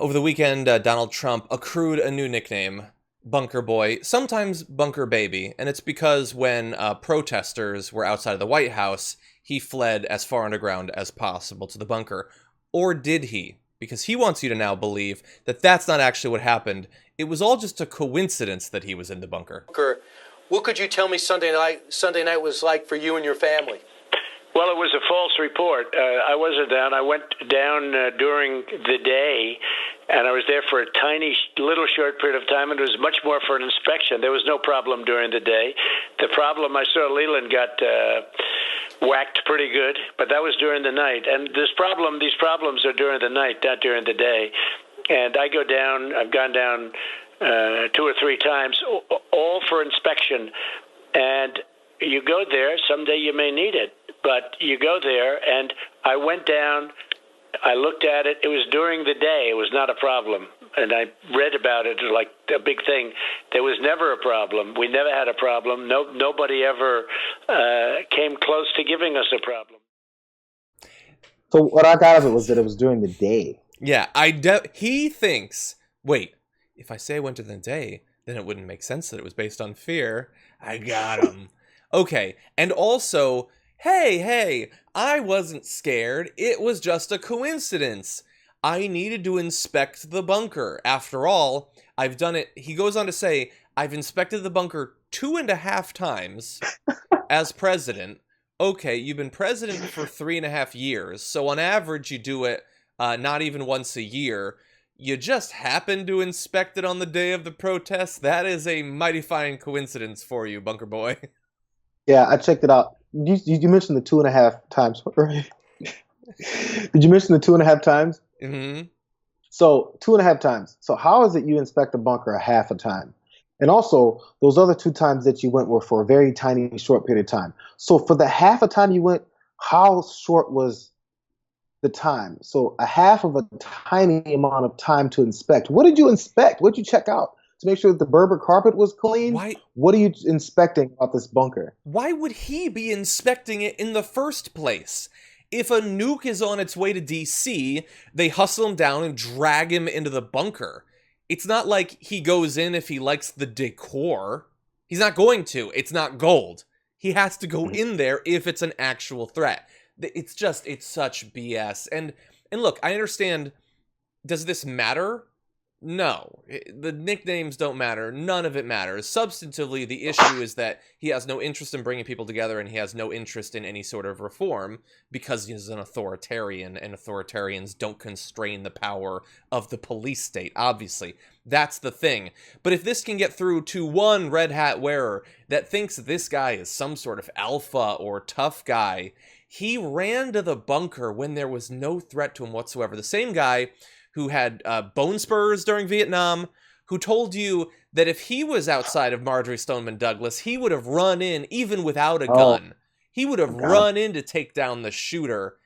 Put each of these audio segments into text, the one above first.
Over the weekend, Donald Trump accrued a new nickname, Bunker Boy, sometimes Bunker Baby, and it's because when protesters were outside of the White House, he fled as far underground as possible to the bunker. Or did he? Because he wants you to now believe that that's not actually what happened. It was all just a coincidence that he was in the bunker. What could you tell me Sunday night was like for you and your family? Well, it was a false report. I wasn't down. I went down during the day, and I was there for a tiny, little short period of time, and it was much more for an inspection. There was no problem during the day. The problem, I saw Leland got whacked pretty good, but that was during the night. And these problems are during the night, not during the day. And I go down, I've gone down 2 or 3 times, all for inspection. And you go there, someday you may need it, but you go there, and I went down, I looked at it, it was during the day, it was not a problem, and I read about it like a big thing. There was never a problem. We never had a problem. Nobody ever came close to giving us a problem. So what I got of it was that it was during the day. Yeah, he thinks, wait, if I say I went to the day, then it wouldn't make sense that it was based on fear. I got him. Okay, and also, hey, I wasn't scared. It was just a coincidence. I needed to inspect the bunker. After all, I've done it. He goes on to say, I've inspected the bunker 2.5 times as president. Okay, you've been president for 3.5 years, so on average you do it not even once a year. You just happened to inspect it on the day of the protest. That is a mighty fine coincidence for you, Bunker Boy. Yeah, I checked it out. You mentioned the 2.5 times, right? Did you mention the 2.5 times? Mm-hmm. So 2.5 times. So how is it you inspect a bunker a half a time? And also, those other 2 times that you went were for a very tiny, short period of time. So for the half a time you went, how short was the time? So a half of a tiny amount of time to inspect. What did you inspect? What did you check out? To make sure that the Berber carpet was clean? Why? What are you inspecting about this bunker? Why would he be inspecting it in the first place? If a nuke is on its way to DC, they hustle him down and drag him into the bunker. It's not like he goes in if he likes the decor. He's not going to. It's not gold. He has to go in there if it's an actual threat. It's such BS. And look, I understand, does this matter? No, the nicknames don't matter. None of it matters. Substantively, the issue is that he has no interest in bringing people together, and he has no interest in any sort of reform because he's an authoritarian, and authoritarians don't constrain the power of the police state, obviously. That's the thing. But if this can get through to one red hat wearer that thinks this guy is some sort of alpha or tough guy, he ran to the bunker when there was no threat to him whatsoever. The same guy who had bone spurs during Vietnam, who told you that if he was outside of Marjorie Stoneman Douglas, he would have run in even without a gun. He would have run in to take down the shooter.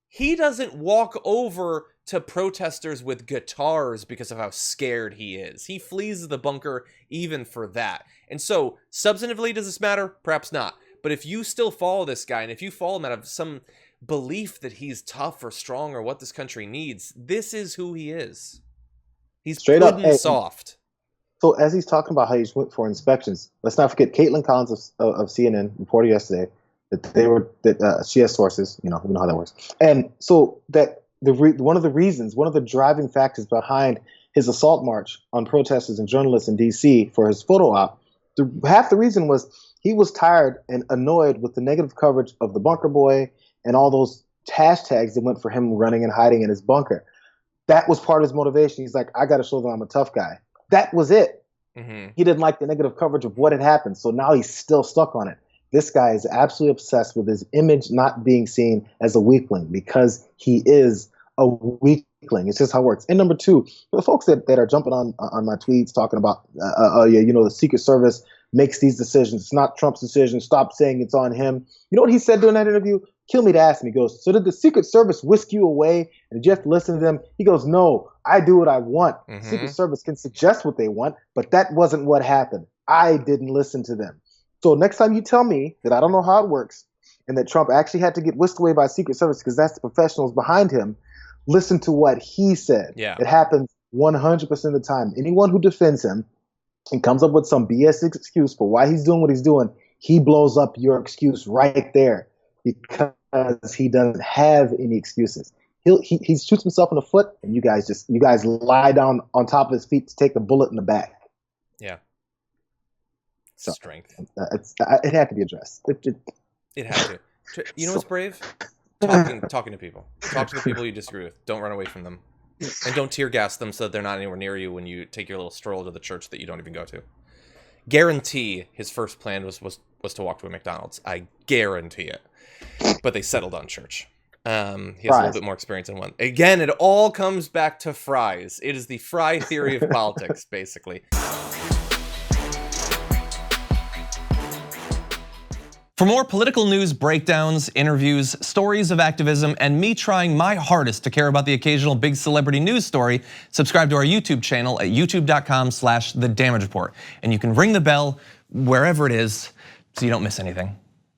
He doesn't walk over to protesters with guitars because of how scared he is. He flees the bunker even for that. And so, substantively, does this matter? Perhaps not. But if you still follow this guy, and if you follow him out of some belief that he's tough or strong or what this country needs, this is who he is. He's straight up soft. So as he's talking about how he went for inspections, let's not forget Caitlin Collins of CNN reported yesterday that she has sources. You know how that works. And so that one of the driving factors behind his assault march on protesters and journalists in D.C. for his photo op, half the reason was he was tired and annoyed with the negative coverage of the Bunker Boy and all those hashtags that went for him running and hiding in his bunker. That was part of his motivation. He's like, I got to show them I'm a tough guy. That was it. Mm-hmm. He didn't like the negative coverage of what had happened, so now he's still stuck on it. This guy is absolutely obsessed with his image not being seen as a weakling because he is a weakling. It's just how it works. And number 2, for the folks that are jumping on my tweets talking about, the Secret Service makes these decisions. It's not Trump's decision. Stop saying it's on him. You know what he said during that interview? Kill me to ask him. He goes, so did the Secret Service whisk you away and did you have to listen to them? He goes, no, I do what I want. Mm-hmm. Secret Service can suggest what they want, but that wasn't what happened. I didn't listen to them. So next time you tell me that I don't know how it works and that Trump actually had to get whisked away by Secret Service because that's the professionals behind him, listen to what he said. Yeah. It happens 100% of the time. Anyone who defends him and comes up with some BS excuse for why he's doing what he's doing, he blows up your excuse right there because he doesn't have any excuses. He shoots himself in the foot, and you guys lie down on top of his feet to take a bullet in the back. Yeah. So, strength. It had to be addressed. It had to. You know what's brave? Talking to people. Talk to the people you disagree with. Don't run away from them. And don't tear gas them so that they're not anywhere near you when you take your little stroll to the church that you don't even go to. Guarantee his first plan was to walk to a McDonald's. I guarantee it. But they settled on church. He has a little bit more experience in one. Again, it all comes back to fries. It is the fry theory of politics, basically. For more political news breakdowns, interviews, stories of activism, and me trying my hardest to care about the occasional big celebrity news story, subscribe to our YouTube channel at youtube.com/The Damage Report. And you can ring the bell wherever it is so you don't miss anything.